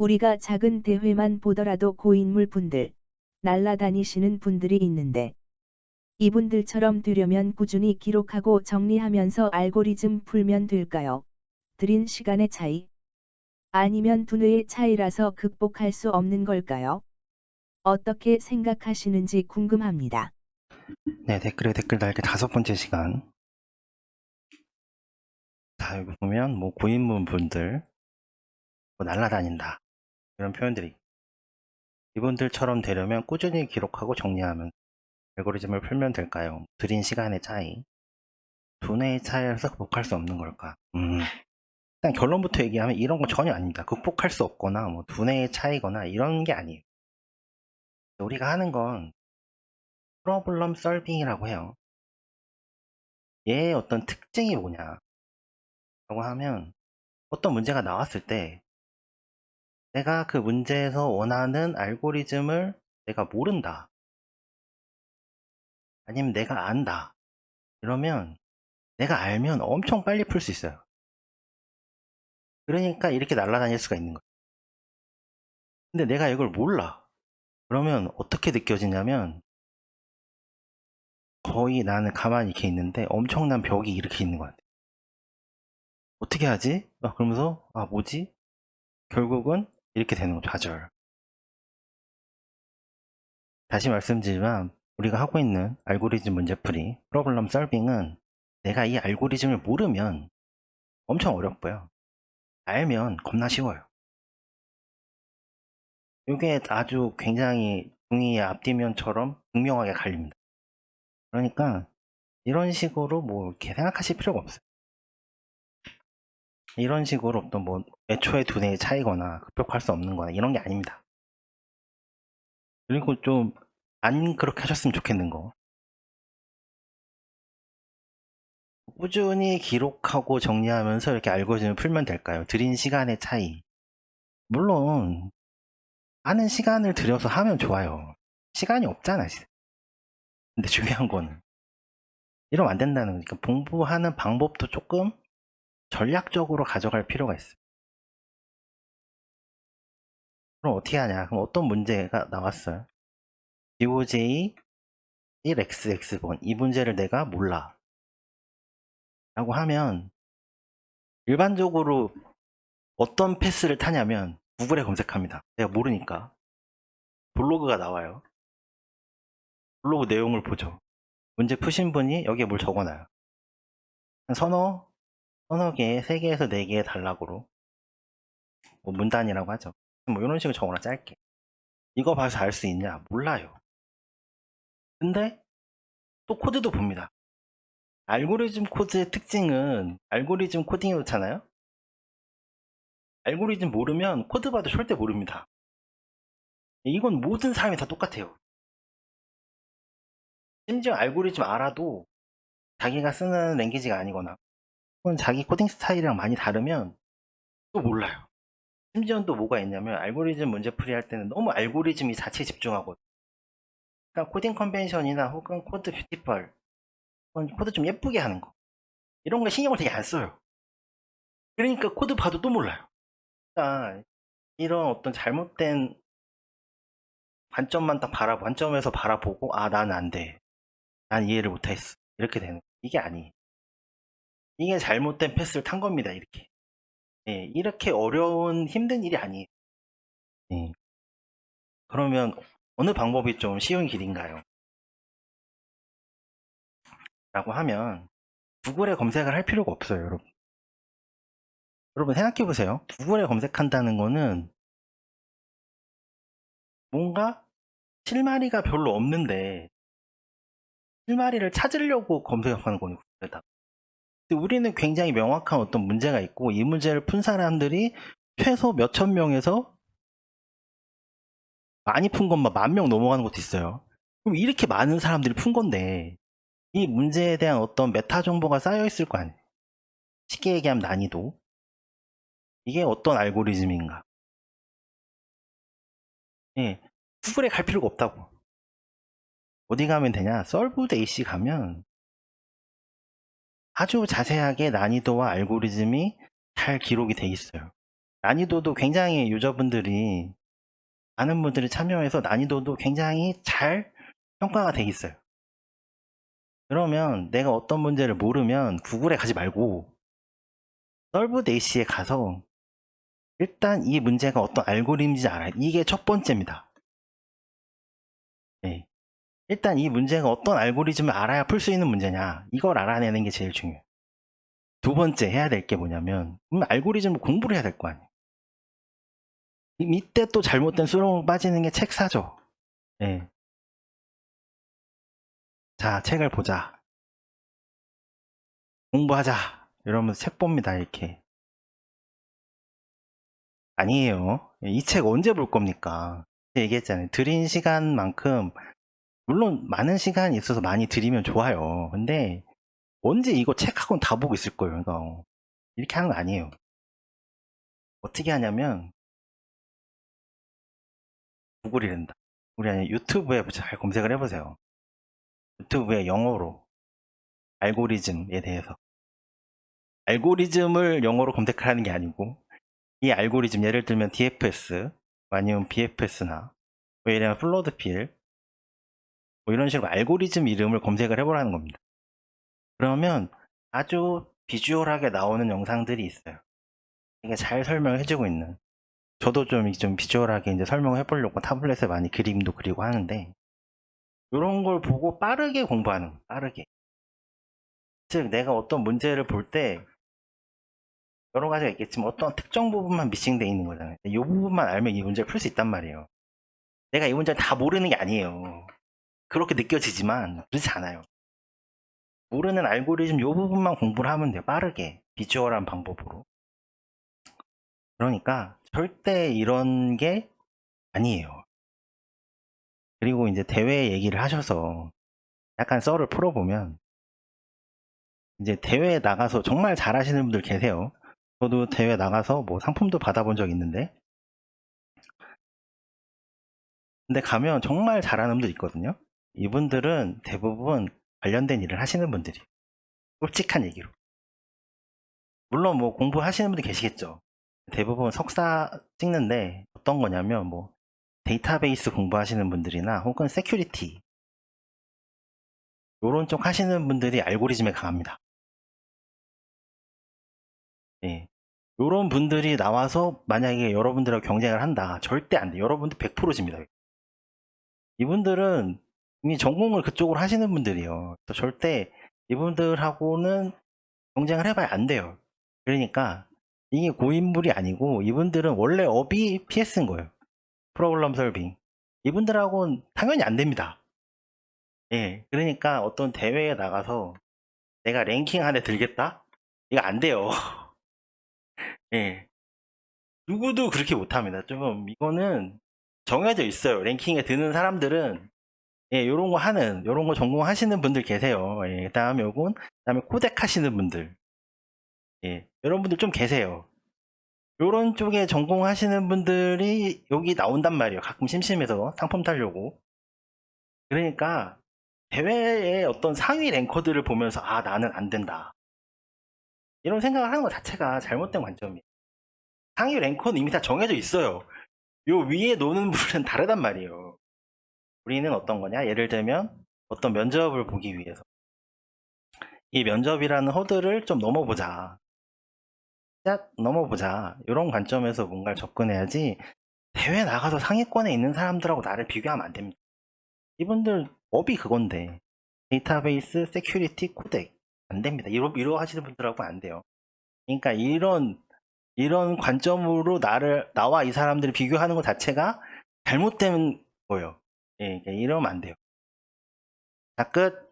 우리가 작은 대회만 보더라도 고인물 분들, 날라다니시는 분들이 있는데, 이분들처럼 되려면 꾸준히 기록하고 정리하면서 알고리즘 풀면 될까요? 들인 시간의 차이? 아니면 두뇌의 차이라서 극복할 수 없는 걸까요? 어떻게 생각하시는지 궁금합니다. 네, 댓글에 댓글 달기 5번째 시간. 자, 여기 보면 뭐 고인물 분들, 뭐 날라다닌다 이런 표현들이, 이분들처럼 되려면 꾸준히 기록하고 정리하면 알고리즘을 풀면 될까요? 들인 시간의 차이, 두뇌의 차이에서 극복할 수 없는 걸까? 일단 결론부터 얘기하면 이런 거 전혀 아닙니다. 극복할 수 없거나 뭐 두뇌의 차이거나 이런 게 아니에요. 우리가 하는 건 프로블럼 솔빙이라고 해요. 얘의 어떤 특징이 뭐냐라고 하면, 어떤 문제가 나왔을 때 내가 그 문제에서 원하는 알고리즘을 내가 모른다, 아니면 내가 안다, 이러면 내가 알면 엄청 빨리 풀 수 있어요. 그러니까 이렇게 날아다닐 수가 있는 거예요. 근데 내가 이걸 몰라. 그러면 어떻게 느껴지냐면, 거의 나는 가만히 이렇게 있는데 엄청난 벽이 이렇게 있는 것 같아요. 어떻게 하지? 그러면서 뭐지? 결국은 이렇게 되는 거죠. 좌절. 다시 말씀드리지만 우리가 하고 있는 알고리즘 문제풀이, 프로블럼 솔빙은 내가 이 알고리즘을 모르면 엄청 어렵고요, 알면 겁나 쉬워요. 이게 아주 굉장히 종이의 앞뒤면처럼 극명하게 갈립니다. 그러니까 이런 식으로 뭐 이렇게 생각하실 필요가 없어요. 이런 식으로 어떤 뭐 애초에 두뇌의 차이거나 극복할 수 없는 거나 이런 게 아닙니다. 그리고 좀 안 그렇게 하셨으면 좋겠는 거, 꾸준히 기록하고 정리하면서 이렇게 알고리즘을 풀면 될까요? 들인 시간의 차이. 물론 하는 시간을 들여서 하면 좋아요. 시간이 없잖아. 근데 중요한 거는 이러면 안 된다는 거니까, 공부하는 방법도 조금 전략적으로 가져갈 필요가 있어요. 그럼 어떻게 하냐? 그럼 어떤 문제가 나왔어요? DOJ 1xx번, 이 문제를 내가 몰라 라고 하면 일반적으로 어떤 패스를 타냐면 구글에 검색합니다. 내가 모르니까 블로그가 나와요. 블로그 내용을 보죠. 문제 푸신 분이 여기에 뭘 적어놔요. 한 서너 개, 3개에서 4개의 단락으로, 뭐 문단이라고 하죠. 뭐 이런 식으로 적어놔, 짧게. 이거 봐서 알 수 있냐? 몰라요. 근데 또 코드도 봅니다. 알고리즘 코드의 특징은 알고리즘 코딩이 그렇잖아요. 알고리즘 모르면 코드 봐도 절대 모릅니다. 이건 모든 사람이 다 똑같아요. 심지어 알고리즘 알아도 자기가 쓰는 랭귀지가 아니거나 혹은 자기 코딩 스타일이랑 많이 다르면 또 몰라요. 심지어 또 뭐가 있냐면, 알고리즘 문제풀이 할 때는 너무 알고리즘이 자체에 집중하거든요. 그러니까 코딩 컨벤션이나 혹은 코드 뷰티펄, 혹은 코드 좀 예쁘게 하는 거, 이런 거 신경을 되게 안 써요. 그러니까 코드 봐도 또 몰라요. 그러니까 이런 어떤 잘못된 관점만 딱 관점에서 바라보고, 난 안 돼, 난 이해를 못했어, 이렇게 되는 거예요. 이게 아니에요. 이게 잘못된 패스를 탄 겁니다. 이렇게. 이렇게 어려운 힘든 일이 아니에요. 예. 그러면 어느 방법이 좀 쉬운 길인가요? 라고 하면 구글에 검색을 할 필요가 없어요, 여러분. 여러분 생각해 보세요. 구글에 검색한다는 거는 뭔가 실마리가 별로 없는데 실마리를 찾으려고 검색하는 거니까. 근데 우리는 굉장히 명확한 어떤 문제가 있고, 이 문제를 푼 사람들이 최소 몇천 명에서, 많이 푼 것만 10,000명 넘어가는 것도 있어요. 그럼 이렇게 많은 사람들이 푼 건데 이 문제에 대한 어떤 메타 정보가 쌓여 있을 거 아니에요. 쉽게 얘기하면 난이도. 이게 어떤 알고리즘인가? 구글에 갈 필요가 없다고. 어디 가면 되냐? solved AC 가면 아주 자세하게 난이도와 알고리즘이 잘 기록이 돼 있어요. 난이도도 굉장히 유저분들이 많은 분들이 참여해서 난이도도 굉장히 잘 평가가 돼 있어요. 그러면 내가 어떤 문제를 모르면 구글에 가지 말고 썰브데이시에 가서 일단 이 문제가 어떤 알고리즘인지 알아야 돼. 이게 첫 번째입니다. 네. 일단 이 문제가 어떤 알고리즘을 알아야 풀 수 있는 문제냐, 이걸 알아내는 게 제일 중요해요. 두 번째 해야 될 게 뭐냐면 알고리즘을 공부를 해야 될 거 아니에요. 이때 또 잘못된 수렁으로 빠지는 게 책 사죠. 네. 자, 책을 보자, 공부하자 이러면서 책 봅니다. 이렇게 아니에요. 이 책 언제 볼 겁니까? 얘기했잖아요. 들인 시간만큼, 물론 많은 시간이 있어서 많이 들이면 좋아요. 근데 언제 이거 책 한 권 다 보고 있을 거예요. 그러니까 이렇게 하는 거 아니에요. 어떻게 하냐면 구글이란다. 우리 아니 유튜브에 잘 검색을 해보세요. 유튜브에 영어로 알고리즘에 대해서, 알고리즘을 영어로 검색하는 게 아니고 이 알고리즘, 예를 들면 DFS 아니면 BFS나 뭐 예를 들면 플로드필 뭐 이런 식으로 알고리즘 이름을 검색을 해보라는 겁니다. 그러면 아주 비주얼하게 나오는 영상들이 있어요. 이게 잘 설명을 해주고 있는. 저도 좀 비주얼하게 이제 설명을 해보려고 타블렛에 많이 그림도 그리고 하는데, 이런 걸 보고 빠르게 공부하는 거예요. 빠르게. 즉 내가 어떤 문제를 볼 때 여러 가지가 있겠지만 어떤 특정 부분만 미싱돼 있는 거잖아요. 이 부분만 알면 이 문제를 풀 수 있단 말이에요. 내가 이 문제를 다 모르는 게 아니에요. 그렇게 느껴지지만 그렇지 않아요. 모르는 알고리즘 이 부분만 공부를 하면 돼요. 빠르게 비주얼한 방법으로. 그러니까 절대 이런 게 아니에요. 그리고 이제 대회 얘기를 하셔서 약간 썰을 풀어보면, 이제 대회에 나가서 정말 잘하시는 분들 계세요. 저도 대회 나가서 뭐 상품도 받아본 적 있는데, 근데 가면 정말 잘하는 분들 있거든요. 이분들은 대부분 관련된 일을 하시는 분들이, 솔직한 얘기로. 물론 뭐 공부하시는 분들 계시겠죠. 대부분 석사 찍는데 어떤 거냐면 뭐 데이터베이스 공부하시는 분들이나 혹은 세큐리티 요런 쪽 하시는 분들이 알고리즘에 강합니다. 예. 요런 분들이 나와서 만약에 여러분들하고 경쟁을 한다, 절대 안 돼. 여러분들 100% 집니다. 이분들은 이미 전공을 그쪽으로 하시는 분들이에요. 절대 이분들하고는 경쟁을 해봐야 안 돼요. 그러니까 이게 고인물이 아니고 이분들은 원래 업이 PS인 거예요. 프로그램 설빙. 이분들하고는 당연히 안 됩니다. 예. 그러니까 어떤 대회에 나가서 내가 랭킹 안에 들겠다? 이거 안 돼요. 예. 누구도 그렇게 못합니다. 좀 이거는 정해져 있어요. 랭킹에 드는 사람들은, 예, 요런 거 전공하시는 분들 계세요. 예, 그다음에 코덱 하시는 분들, 예, 여러분들 좀 계세요. 요런 쪽에 전공하시는 분들이 여기 나온단 말이에요. 가끔 심심해서 상품 타려고. 그러니까 대회의 어떤 상위 랭커들을 보면서 아, 나는 안 된다, 이런 생각을 하는 것 자체가 잘못된 관점이에요. 상위 랭커는 이미 다 정해져 있어요. 요 위에 노는 분은 다르단 말이에요. 우리는 어떤 거냐? 예를 들면 어떤 면접을 보기 위해서 이 면접이라는 허들을 좀 넘어보자. 딱 넘어보자. 이런 관점에서 뭔가를 접근해야지, 대회 나가서 상위권에 있는 사람들하고 나를 비교하면 안 됩니다. 이분들 업이 그건데 데이터베이스, 세큐리티, 코덱 안 됩니다. 이러 하시는 분들하고 안 돼요. 그러니까 이런 관점으로 나와 이 사람들을 비교하는 것 자체가 잘못된 거예요. 예, 이러면 안 돼요. 자, 끝.